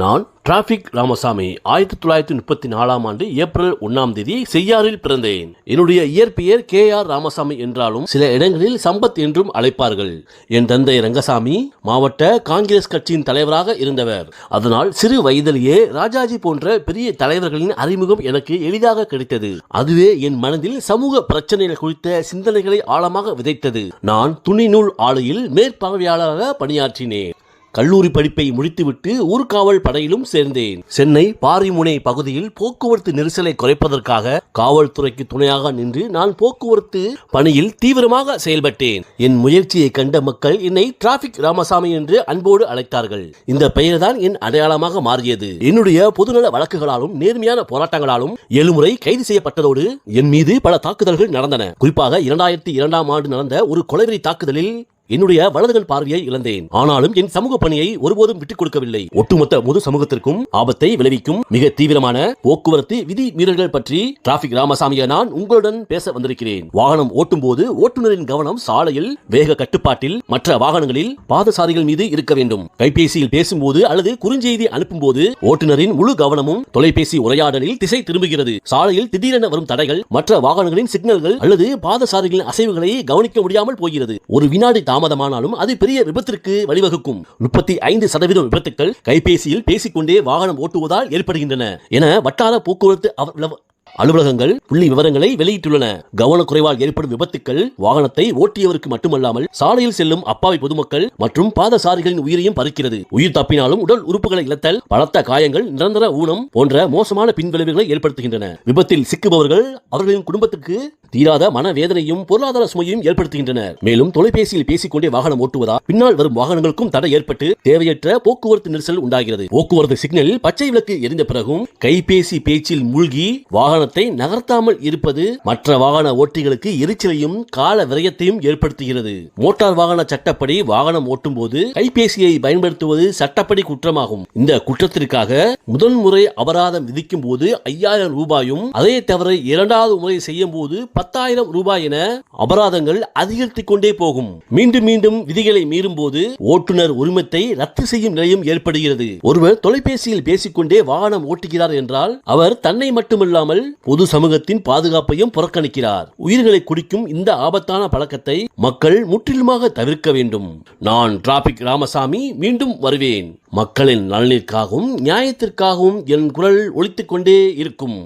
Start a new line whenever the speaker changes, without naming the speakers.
நான் டிராபிக் ராமசாமி 1934ஆம் ஆண்டு ஏப்ரல் 1ஆம் தேதி செய்யாறில் பிறந்தேன். என்னுடைய இயற்பெயர் KR ராமசாமி என்றாலும் சில இடங்களில் சம்பத் என்றும் அழைப்பார்கள். என் தந்தை ரங்கசாமி மாவட்ட காங்கிரஸ் கட்சியின் தலைவராக இருந்தவர். அதனால் சிறு வயதிலேயே ராஜாஜி போன்ற பெரிய தலைவர்களின் அறிமுகம் எனக்கு எளிதாக கிடைத்தது. அதுவே என் மனதில் சமூக பிரச்சனைகள் குறித்த சிந்தனைகளை ஆழமாக விதைத்தது. நான் துணி நூல் ஆலையில் மேற்பார்வையாளராக பணியாற்றினேன். கல்லூரி படிப்பை முடித்துவிட்டு ஊர்காவல் படையிலும் சேர்ந்தேன். சென்னை பாரிமுனை பகுதியில் போக்குவரத்து நெரிசலை குறைப்பதற்காக காவல்துறைக்கு துணையாக நின்று நான் போக்குவரத்து பணியில் தீவிரமாக செயல்பட்டேன். என் முயற்சியை கண்ட மக்கள் என்னை டிராபிக் ராமசாமி என்று அன்போடு அழைத்தார்கள். இந்த பெயர்தான் என் அடையாளமாக மாறியது. என்னுடைய பொதுநல வழக்குகளாலும் நேர்மையான போராட்டங்களாலும் 7 முறை கைது செய்யப்பட்டதோடு என் மீது பல தாக்குதல்கள் நடந்தன. குறிப்பாக 2002ஆம் ஆண்டு நடந்த ஒரு கொலைவெறி தாக்குதலில் என்னுடைய வலதுகண் பார்வையை இழந்தேன். ஆனாலும் என் சமூக பணியை ஒருபோதும் விட்டுக் கொடுக்கவில்லை. ஒட்டுமொத்த பொது சமூகத்திற்கும் ஆபத்தை விளைவிக்கும் மிக தீவிரமான போக்குவரத்து விதி மீறல்கள் பற்றி டிராபிக் ராமசாமியை நான் உங்களுடன் பேச வந்திருக்கிறேன். வாகனம் ஓட்டும் போது ஓட்டுநரின் கவனம் சாலையில், வேக கட்டுப்பாட்டில், மற்ற வாகனங்களில், பாதசாரிகள் மீது இருக்க வேண்டும். கைபேசியில் பேசும்போது அல்லது குறுஞ்செய்தி அனுப்பும் போது ஓட்டுநரின் முழு கவனமும் தொலைபேசி உரையாடலில் திசை திரும்புகிறது. சாலையில் திடீரென வரும் தடைகள், மற்ற வாகனங்களின் சிக்னல்கள் அல்லது பாதசாரிகளின் அசைவுகளை கவனிக்க முடியாமல் போகிறது. ஒரு வினாடி தாமதமானாலும் அது பெரிய விபத்திற்கு வழிவகுக்கும். 35% விபத்துக்கள் கைபேசியில் பேசிக்கொண்டே வாகனம் ஓட்டுவதால் ஏற்படுகின்றன என வட்டார போக்குவரத்து அலுவலகங்கள் புள்ளி விவரங்களை வெளியிட்டுள்ளன. கவனக்குறைவால் ஏற்படும் விபத்துக்கள் வாகனத்தை ஓட்டியவருக்கு மட்டுமல்லாமல் சாலையில் செல்லும் அப்பாவி பொதுமக்கள் மற்றும் பாதசாரிகளின் உயிரையும் பறிக்கிறது. உயிர் தப்பினாலும் உடல் உறுப்புகளை இழத்தல், பலத்த காயங்கள், நிரந்தர ஊனம் போன்ற மோசமான பின்விளைவுகளை ஏற்படுத்துகின்றன. விபத்தில் சிக்குபவர்கள் அவர்களின் குடும்பத்துக்கு தீராத மனவேதனையும் பொருளாதார சுமையும் ஏற்படுத்துகின்றனர். மேலும் தொலைபேசியில் பேசிக்கொண்டே வாகனம் ஓட்டுவதால் பின்னால் வரும் வாகனங்களுக்கும் தடை ஏற்பட்டு தேவையற்ற போக்குவரத்து நெரிசல் உண்டாகிறது. போக்குவரத்து சிக்னலில் பச்சை விளக்கு எரிந்த பிறகும் கைபேசி பேச்சில் மூழ்கி வாகனத்தை நகர்த்தாமல் இருப்பது மற்ற வாகன ஓட்டிகளுக்கு எரிச்சலையும் கால விரயத்தையும் ஏற்படுத்துகிறது. மோட்டார் வாகன சட்டப்படி வாகனம் ஓட்டும் போது கைபேசியை பயன்படுத்துவது சட்டப்படி குற்றமாகும். இந்த குற்றத்திற்காக முதல் முறை அபராதம் விதிக்கும் போது 5000 ரூபாயும், அதே தவிர 2வது முறை செய்யும் போது 10,000 ரூபாய் என அபராதங்கள் அதிகரித்துக் கொண்டே போகும். மீண்டும் மீண்டும் விதிகளை மீறும் போது ஓட்டுநர் உரிமத்தை ரத்து செய்யும் நிலையும் ஏற்படுகிறது. ஒருவர் தொலைபேசியில் பேசிக்கொண்டே வாகனம் ஓட்டுகிறார் என்றால் அவர் தன்னை மட்டுமல்லாமல் பொது சமூகத்தின் பாதுகாப்பையும் புறக்கணிக்கிறார். உயிர்களை குடிக்கும் இந்த ஆபத்தான பழக்கத்தை மக்கள் முற்றிலுமாக தவிர்க்க வேண்டும். நான் டிராபிக் ராமசாமி மீண்டும் வருவேன். மக்களின் நலனிற்காகவும் நியாயத்திற்காகவும் என் குரல் ஒலித்துக் கொண்டே இருக்கும்.